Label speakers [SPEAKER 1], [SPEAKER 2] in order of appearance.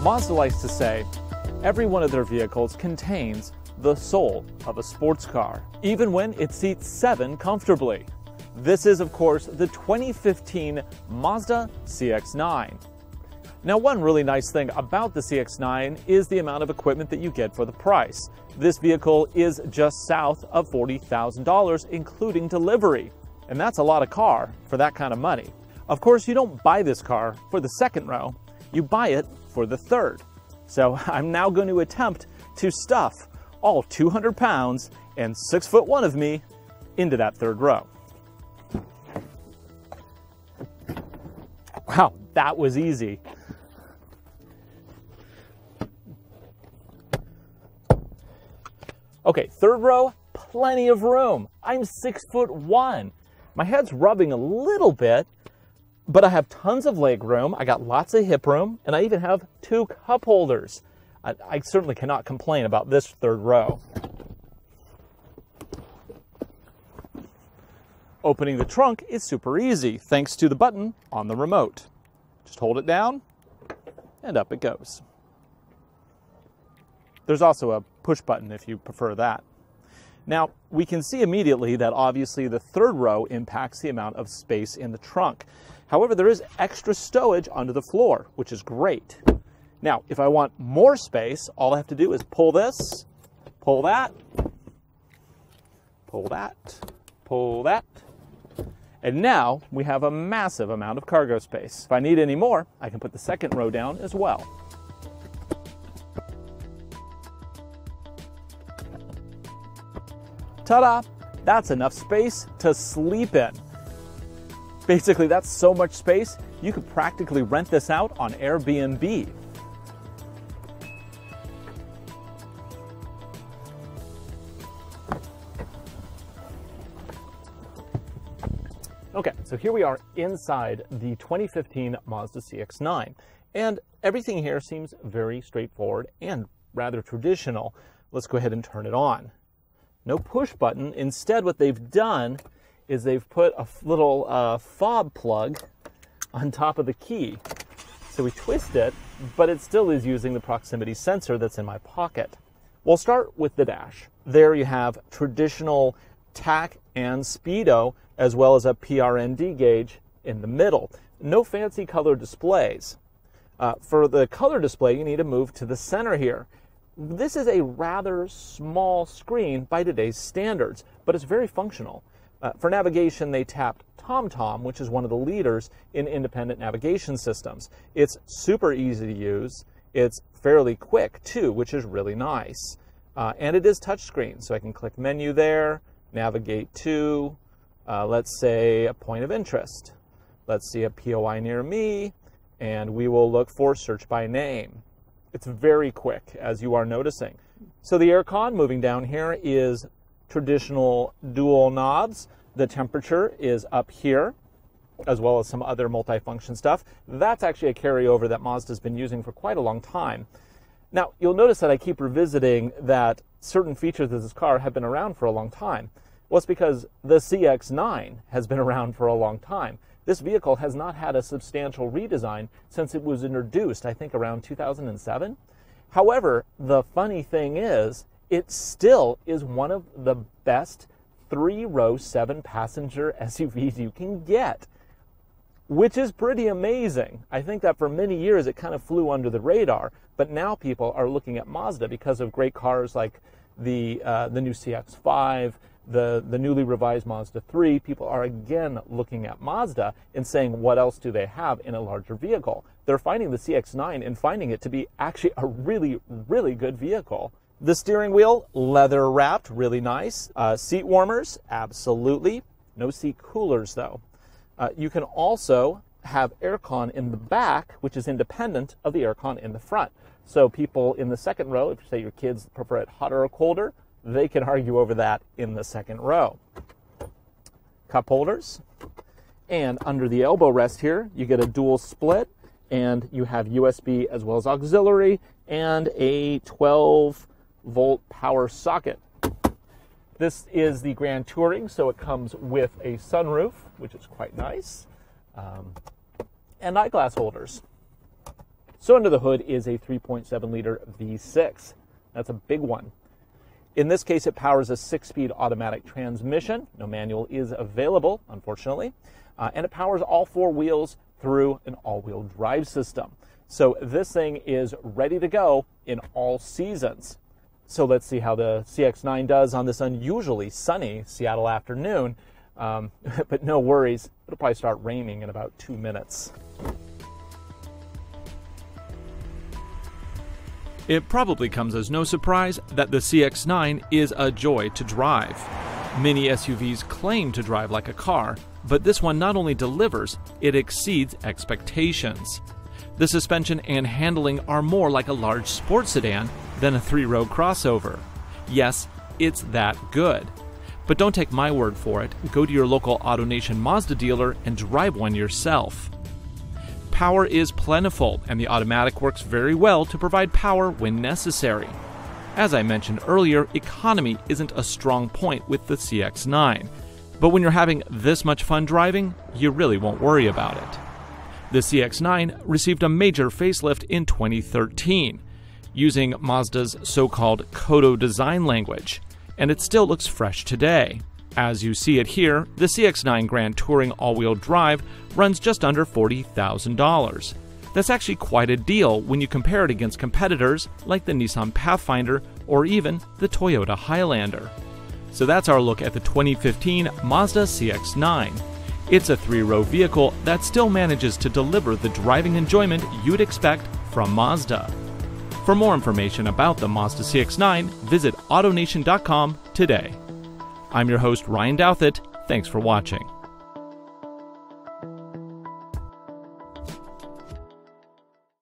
[SPEAKER 1] Mazda likes to say every one of their vehicles contains the soul of a sports car, even when it seats 7 comfortably. This is, of course, the 2015 Mazda CX-9. Now, one really nice thing about the CX-9 is the amount of equipment that you get for the price. This vehicle is just south of $40,000, including delivery. And that's a lot of car for that kind of money. Of course, you don't buy this car for the second row, you buy it for the third. So I'm now going to attempt to stuff all 200 pounds and 6'1" of me into that third row. Wow, that was easy. Okay, third row, plenty of room. I'm 6'1". My head's rubbing a little bit, but I have tons of leg room. I got lots of hip room, and I even have 2 cup holders. I certainly cannot complain about this third row. Opening the trunk is super easy, thanks to the button on the remote. Just hold it down, and up it goes. There's also a push button if you prefer that. Now, we can see immediately that obviously the third row impacts the amount of space in the trunk. However, there is extra stowage under the floor, which is great. Now, if I want more space, all I have to do is pull this, pull that, pull that, pull that, and now we have a massive amount of cargo space. If I need any more, I can put the second row down as well. Ta-da! That's enough space to sleep in. Basically, that's so much space, you could practically rent this out on Airbnb. Okay, so here we are inside the 2015 Mazda CX-9, and everything here seems very straightforward and rather traditional. Let's go ahead and turn it on. No push button. Instead, what they've done is they've put a little fob plug on top of the key. So we twist it, but it still is using the proximity sensor that's in my pocket. We'll start with the dash. There you have traditional tach and speedo, as well as a PRND gauge in the middle. No fancy color displays. For the color display, you need to move to the center here. This is a rather small screen by today's standards, but it's very functional. For navigation, they tapped TomTom, which is one of the leaders in independent navigation systems. It's super easy to use. It's fairly quick, too, which is really nice. And it is touchscreen, so I can click menu there, navigate to, let's say, a point of interest. Let's see a POI near me, and we will look for search by name. It's very quick, as you are noticing. So the aircon, moving down here, is traditional dual knobs. The temperature is up here, as well as some other multifunction stuff. That's actually a carryover that Mazda's been using for quite a long time. Now, you'll notice that I keep revisiting that certain features of this car have been around for a long time. Well, it's because the CX-9 has been around for a long time. This vehicle has not had a substantial redesign since it was introduced, I think, around 2007. However, the funny thing is, it still is one of the best 3-row 7-passenger SUVs you can get, which is pretty amazing. I think that for many years it kind of flew under the radar, but now people are looking at Mazda because of great cars like the new CX-5, the newly revised Mazda 3. People are again looking at Mazda and saying, what else do they have in a larger vehicle? They're finding the CX-9 and finding it to be actually a really, really good vehicle. The steering wheel, leather wrapped, really nice. Seat warmers, absolutely. No seat coolers though. You can also have aircon in the back, which is independent of the aircon in the front. So people in the second row, if you say your kids prefer it hotter or colder, they can argue over that in the second row. Cup holders. And under the elbow rest here, you get a dual split, and you have USB as well as auxiliary, and a 12-volt power socket. This is the Grand Touring, so it comes with a sunroof, which is quite nice, and eyeglass holders. So under the hood is a 3.7-liter V6. That's a big one. In this case, it powers a 6-speed automatic transmission. No manual is available, unfortunately. And it powers all 4 wheels through an all-wheel drive system. So this thing is ready to go in all seasons. So let's see how the CX-9 does on this unusually sunny Seattle afternoon. But no worries, it'll probably start raining in about 2 minutes.
[SPEAKER 2] It probably comes as no surprise that the CX-9 is a joy to drive. Many SUVs claim to drive like a car, but this one not only delivers, it exceeds expectations. The suspension and handling are more like a large sports sedan than a 3-row crossover. Yes, it's that good. But don't take my word for it. Go to your local AutoNation Mazda dealer and drive one yourself. Power is plentiful, and the automatic works very well to provide power when necessary. As I mentioned earlier, economy isn't a strong point with the CX-9. But when you're having this much fun driving, you really won't worry about it. The CX-9 received a major facelift in 2013, using Mazda's so-called Kodo design language, and it still looks fresh today. As you see it here, the CX-9 Grand Touring all-wheel drive runs just under $40,000. That's actually quite a deal when you compare it against competitors like the Nissan Pathfinder or even the Toyota Highlander. So that's our look at the 2015 Mazda CX-9. It's a 3-row vehicle that still manages to deliver the driving enjoyment you'd expect from Mazda. For more information about the Mazda CX-9, visit AutoNation.com today. I'm your host, Ryan Douthit. Thanks for watching.